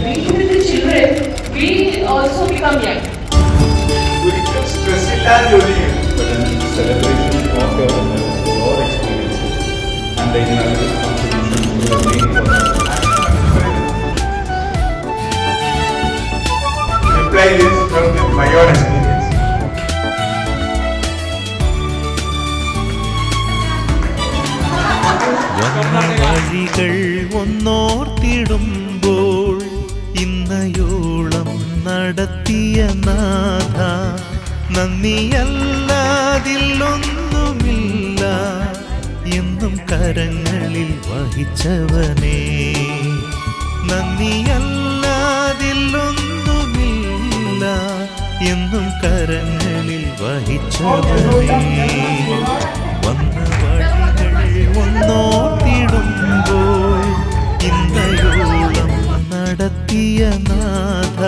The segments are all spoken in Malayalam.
being with the children, we also become young. ഒരിക്കലും സ്ട്രെസ് ഇല്ലാതെ ജോലി ചെയ്യും. But in celebration of your experiences and the invaluable contribution you have made for us. Reply this from my own experience. വഴികൾ ഒന്നോർത്തിടുമ്പോൾ ഇന്നയോളം നടത്തിയ നാഥ നന്ദിയല്ലാതില്ലൊന്നുമില്ല എന്നും കരങ്ങളിൽ വഹിച്ചവനേ നന്ദിയല്ലാതില്ലൊന്നുമില്ല എന്നും കരങ്ങളിൽ വഹിച്ചവനേ വന്ന വഴികൾ ഒന്നോർത്തിടുമ്പോൾ ഇന്നയോളം നടത്തിയ നാഥ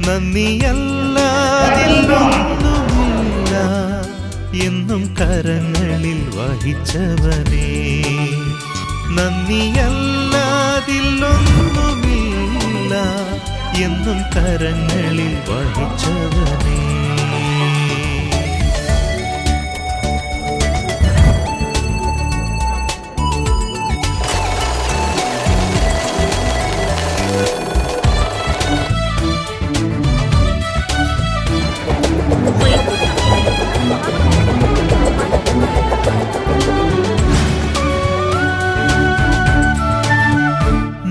നന്ദിയല്ലാതില്ലൊന്നുമില്ല എന്നും കരങ്ങളിൽ വഹിച്ചവനേ നന്ദിയല്ലാതില്ലൊന്നുമില്ല എന്നും കരങ്ങളിൽ വഹിച്ചവനേ.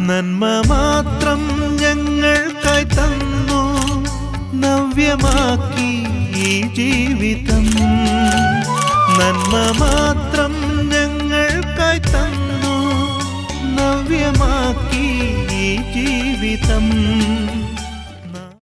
നന്മ മാത്രം ഞങ്ങൾക്കായി തന്നു നവ്യമാക്കി ഈ ജീവിതം നന്മ മാത്രം ഞങ്ങൾക്കായി തന്നു നവ്യമാക്കി ഈ ജീവിതം